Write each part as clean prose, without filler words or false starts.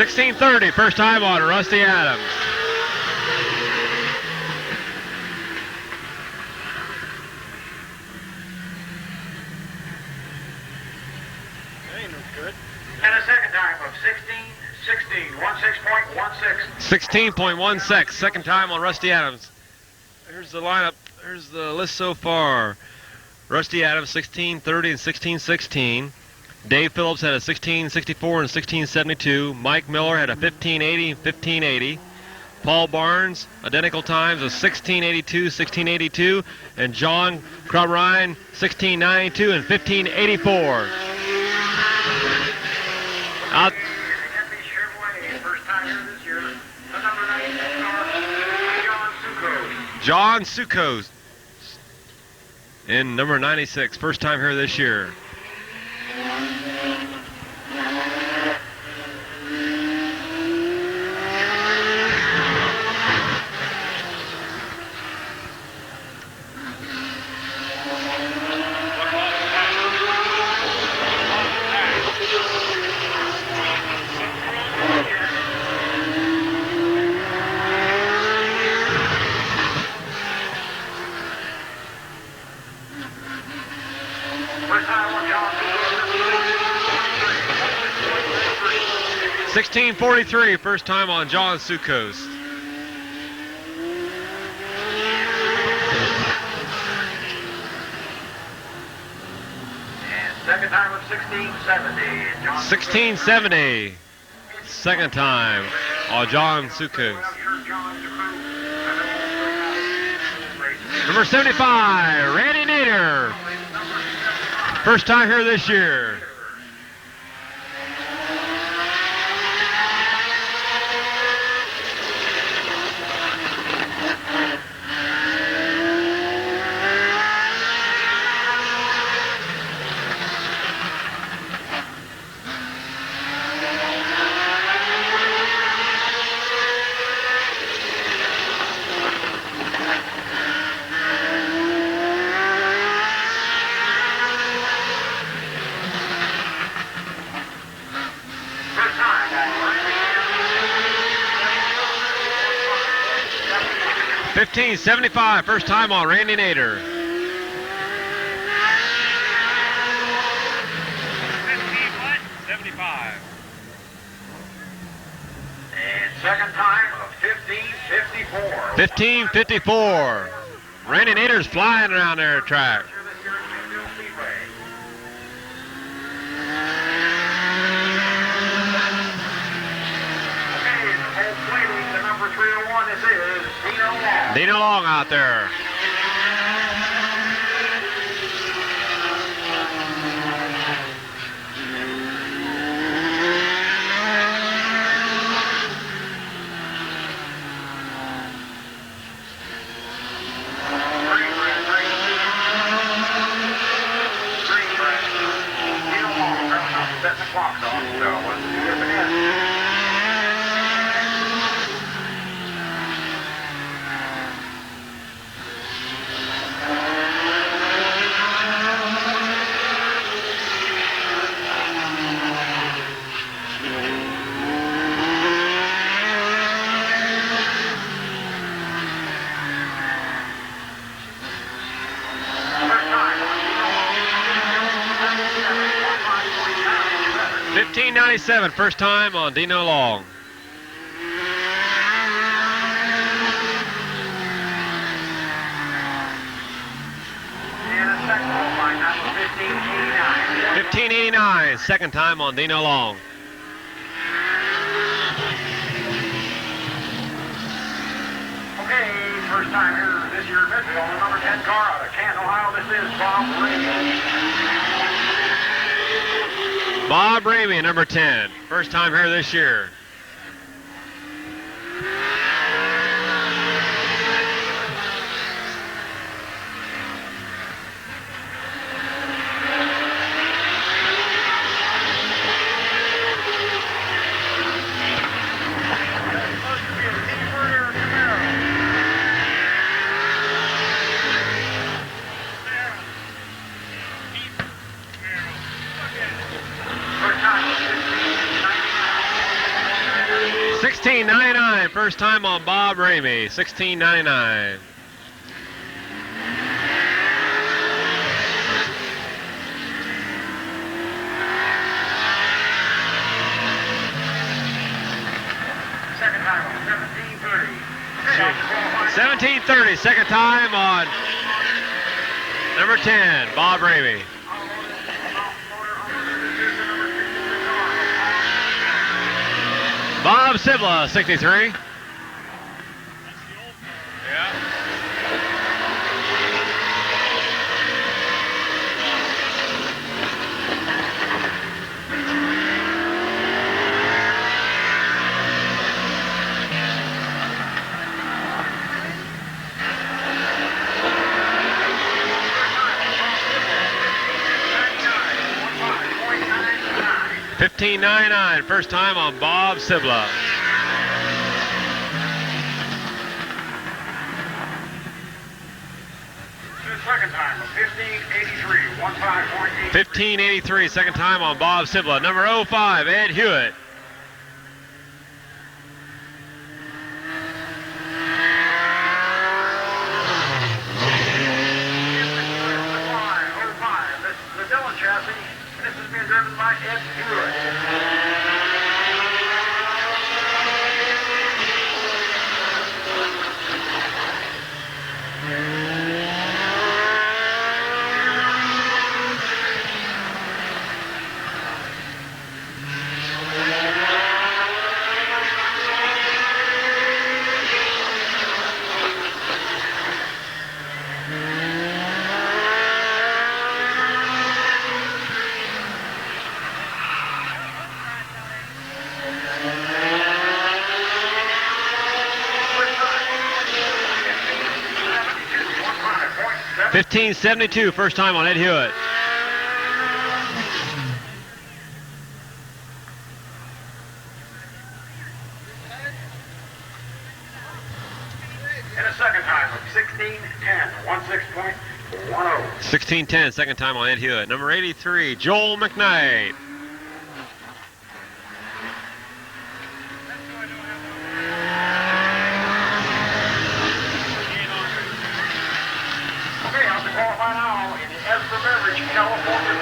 16:30, first time on Rusty Adams. And a second time of 16:16, 16.16, second time on Rusty Adams. Here's the lineup. Here's the list so far. Rusty Adams, 16:30 and 16:16. Dave Phillips had a 16:64 and 16:72. Mike Miller had a 15:80 and 15:80. Paul Barnes, identical times of 16:82, 16:82. And John Crumrine, 16:92 and 15:84. Out. first time here this year, the number 19 car, John Sukkos in number 96, first time here this year. First time on John Sukkos. 16:43, first time on John Sukkos. And second time of 16:70. John 16:70, second time on John Sukkos. Number 75, Randy Nader. First time here this year. First time on 15:75, first time on Randy Nader. 75. And second time of 15:54. 15:54. Randy Nader's flying around there at track. This year at Midvale Speedway. Okay, the whole plating, the number 301, this is Dino Long. Dino Long out there. Green red, green. Green red. Dino Long, coming up, setting the clocks off, so let's do this again. First time. 15:97, first time on Dino Long. And a second qualifying time of 15:89. 15:89, second time on Dino Long. Okay, first time here this year at Midvale, the number 10 car out of Canton, Ohio. This is Bob Ramey. Bob Ramey, number 10, first time here this year. First time of 15:99. first time on Bob Ramey, 1699. Second time on 1730. 1730, second time on number 10, Bob Ramey. Bob Sibla, 63. Yeah. $15.99, first time on Bob Sibla. Second time of 1583, 15.8. 1583, second time on Bob Sibla. Number 05, Ed Hewitt. The Dillon chassis, and this is being driven by Ed Hewitt. $15.72, first time on Ed Hewitt. And a second time of 1610, 16.10. 1610, second time on Ed Hewitt. Number 83, Joel McKnight. Okay, out to qualify now in the S for Beverage, California.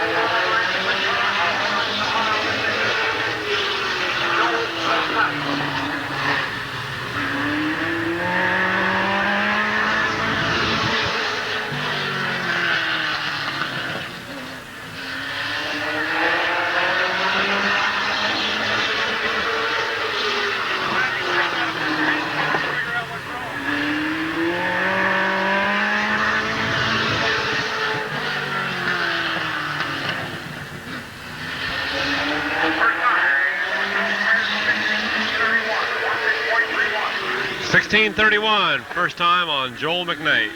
$16.31, first time on Joel McKnight.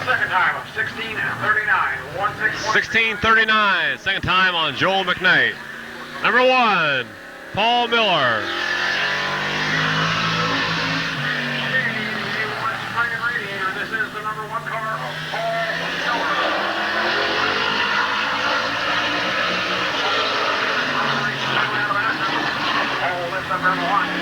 Second time of 1639, 16.39, second time on Joel McKnight. Number 1, Paul Miller. This is the number 1 car of Paul Miller. Paul lifts up her line.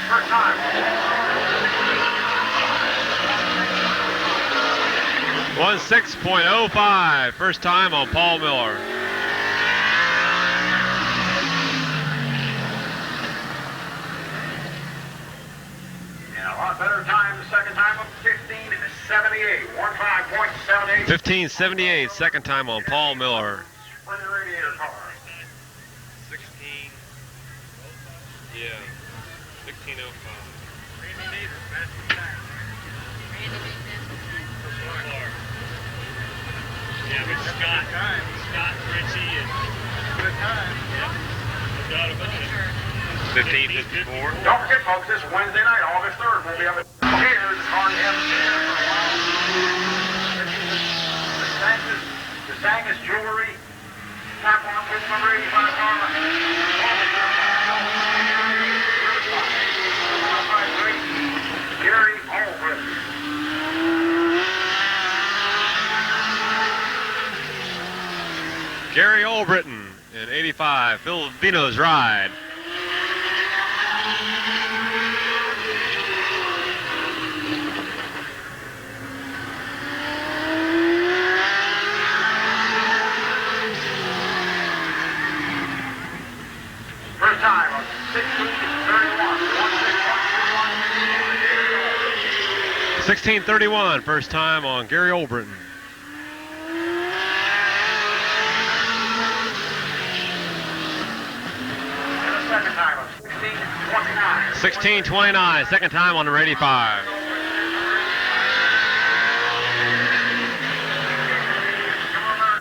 First time. 16.05, first time on Paul Miller. And a lot better time the second time of 1578, 15.78. 15.78, second time on Paul Miller. Sprinter radiator car. 16. Yeah. 16.05. Randy Nader, fastest time. Yeah, but Scott, Richie, and Good time. yeah, no doubt about it. 15.54. Don't forget, folks, this Wednesday night, August 3rd, we'll be up at... Here's car you haven't seen there for a while. The Sangus Jewelry. Tap on with number 85 car. Gary Albritton. Gary Albritton in 85, Filipino's ride. First time on 16:31. 16:31, first time on Gary Albritton. And the second time on 16:29. 16:29, second time on the 85.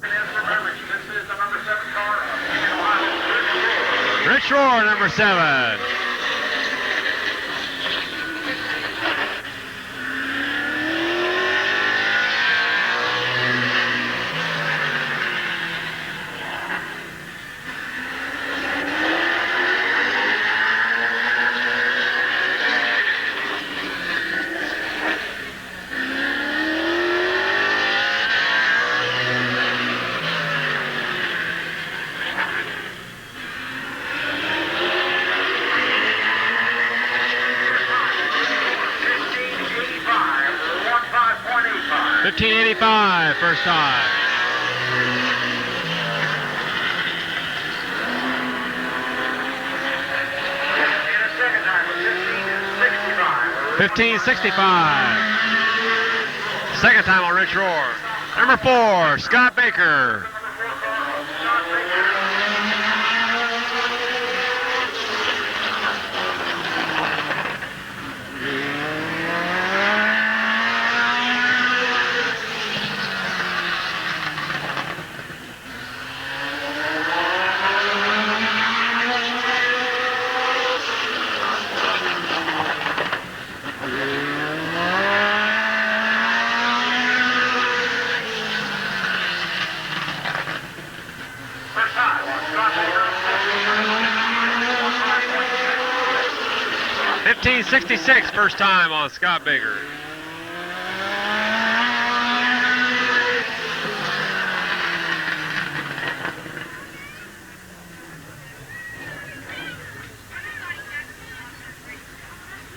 This is the number 7 car. Rich Roar, number 7. $15.85, first time. And a second time on 15:65. $15.65. Second time on Rich Roar. Number 4, Scott Baker. First time on Scott Baker. 15.66, first time on Scott Baker.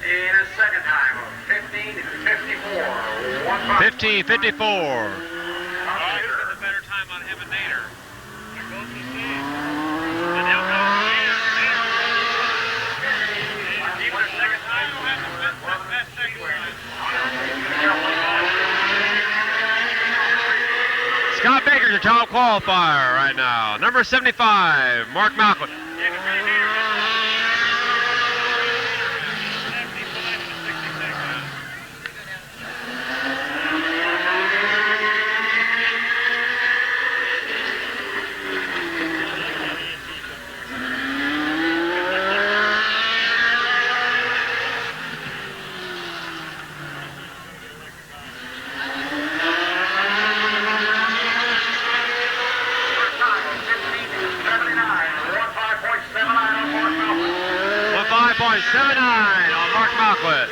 And a second time on 15:54. 15.54. Who's got the better time on him and Nader? They're both the same. And now goes Nader. Even their second time, who has the best second time? Scott Baker's your top qualifier right now. Number 75, Mark Malcolm. Yeah, because Nader. 75 and a 66. First time on 15:79. 15.79 on Mark Malcolm. 15.79 on Mark Malquit.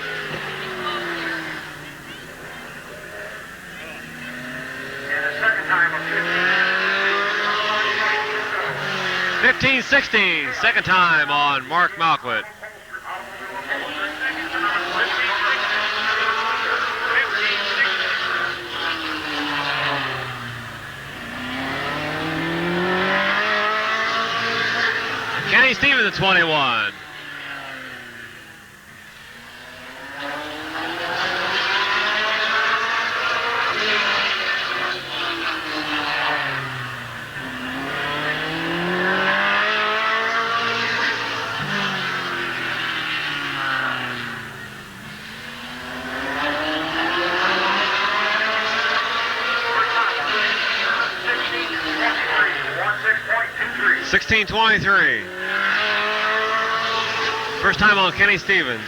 And a second time on 15.60, second time on Mark Malquit. Kenny Stevens at 21. First time on 16:23. 16.23. First time on Kenny Stevens.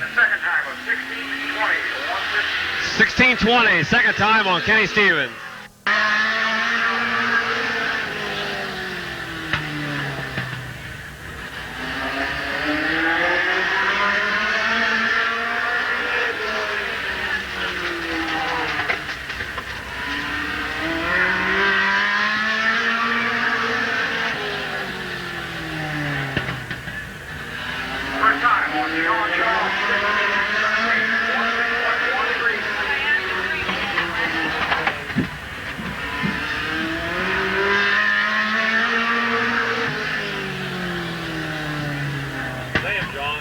The second time of 1620. 1620, second time on Kenny Stevens. First time on Sean Shaw. 1613. Say him, John.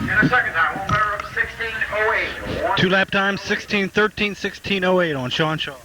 And a second time, one better of 1608. 2 lap times, 16:13, 16:08 on Sean Shaw.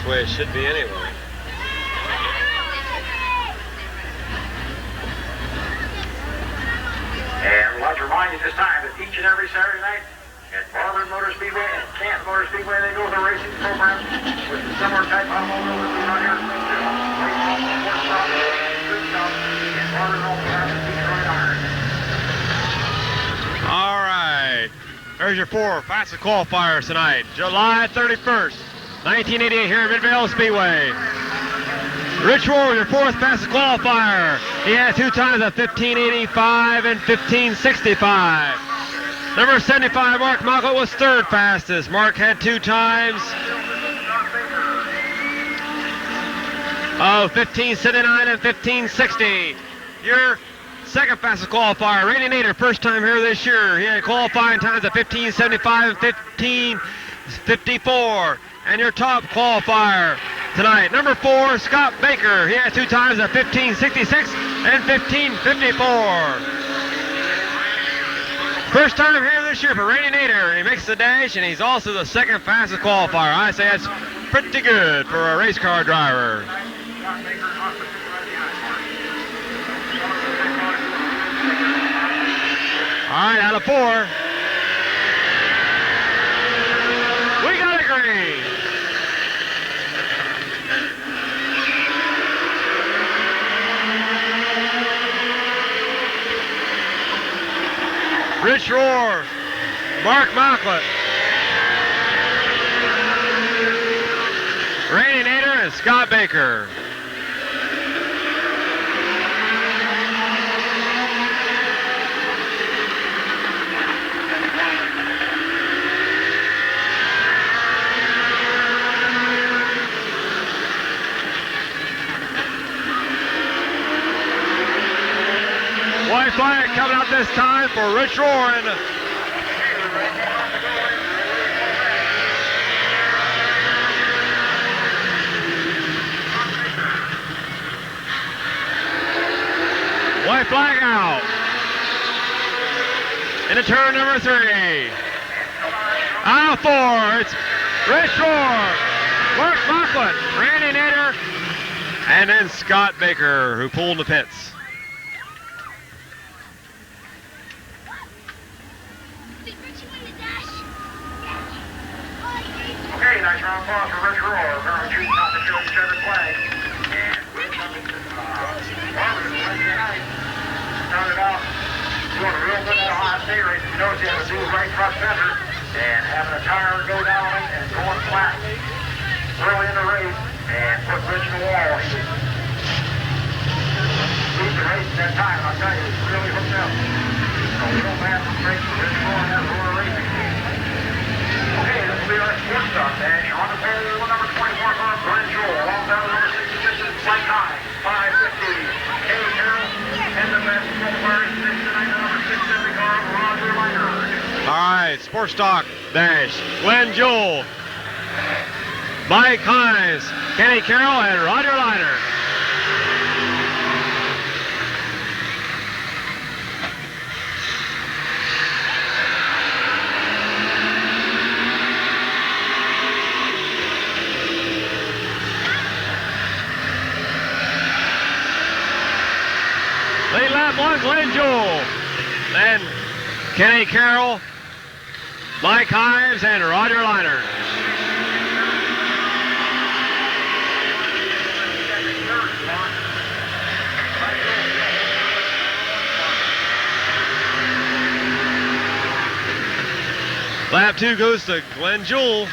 That's the way it should be anyway. And I'd like to remind you this time that each and every Saturday night at Barber Motor Speedway and Canton Motor Speedway, they go with a racing program with a similar type of automobile that we run here at Midvale. Racing, sports stuff, good stuff, and Barber also has a Detroit iron. All right. There's your 4 fastest qualifiers tonight. July 31st, 1988 here at Midvale Speedway. Rich Rohr, your 4th fastest qualifier. He had 2 times at 1585 and 1565. Number 75, Mark Mocklet, was 3rd fastest. Mark had 2 times of 1579 and 1560. Your 2nd fastest qualifier, Randy Nader, first time here this year. He had qualifying times at 1575 and 1554. And your top qualifier tonight, number 4, Scott Baker. He had 2 times at 1566 and 1554. First time here this year for Randy Nader. He makes the dash, and he's also the 2nd fastest qualifier. I say that's pretty good for a race car driver. All right, out of 4. We got a green. Rich Rohr, Mark Mocklet, Randy Nader, and Scott Baker. White flag coming out this time for Rich Rohr. White flag out. Into turn number 3. Out of 4. It's Rich Rohr, Mark Mocklet, Randy Nader, and then Scott Baker, who pulled in the pits. Okay, nice round of applause for Rich Rohr. Apparently treating not to show each other flag. And Rich Barber tonight started off doing real good in the Ohio State race. You notice he had a dude right front center and having a tire go down on him and going flat early in the race and put Rich in the wall. He was leading the race at that time. I'll tell you, he was really hooked up. So we don't have to break for Rich Rohr and that Rohr racing team. Okay, this will be our sports stuff dash. On the pole, number 24 car, Glenn Joel. Alongside with number 66, Mike High. 550, Kay Carroll. And the best qualifiers next tonight, number 670 car, Roger Minor. All right, sports talk dash. Glenn Joel, Mike Hines, Kenny Carroll, and Roger Liner. Lead lap 1, Glenn Joel. Then Kenny Carroll, Mike Hives, and Roger Liner. Lap 2 goes to Glenn Joel.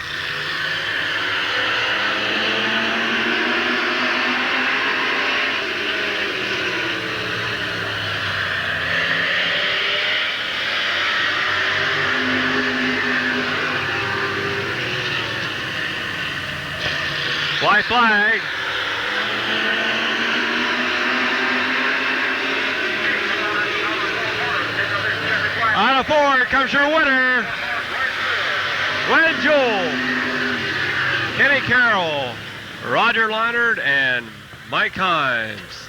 White flag. Out of 4, here comes your winner, Glenn Joel, Kenny Carroll, Roger Leinert, and Mike Himes.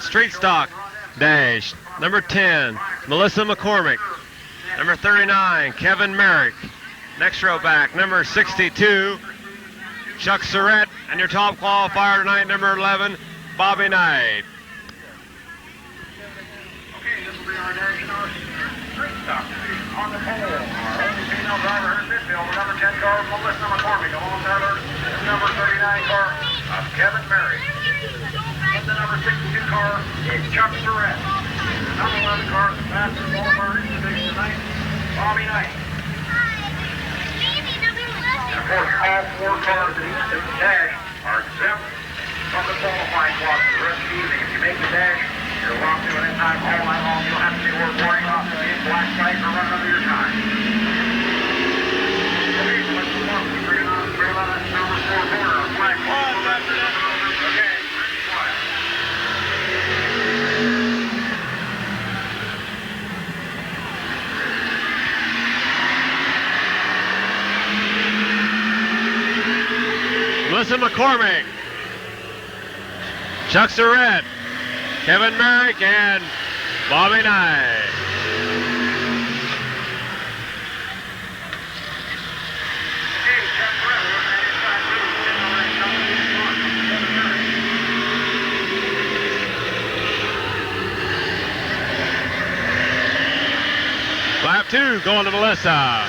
Street Stock Dash. Number 10, Melissa McCormick. Number 39, Kevin Merrick. Next row back, number 62, Chuck Surratt. And your top qualifier tonight, number 11, Bobby Knight. Okay, this will be our nation, our street stock division. On the pole, our only female driver here in midfield, number 10 car, Melissa McCormick, alongside her number 39 car, Kevin Merrick. And the number 62 car is Chuck Surratt. Number 11 car is the fastest qualifier in the division tonight, Bobby Knight. And of course, all 4 cars in each dash are exempt from the qualifying clock for the rest of the evening. If you make the dash, you're locked to an in-time all night long. You'll have to be worrying about the black flag or running under your time. Okay, so let's move on. Bring it on number 4 corner. Flag. Okay, flag. Melissa McCormick, Chuck Surratt, Kevin Merrick, and Bobby Knight. Okay, Chuck Surratt, we're on that inside loop. Lap 2 going to Melissa.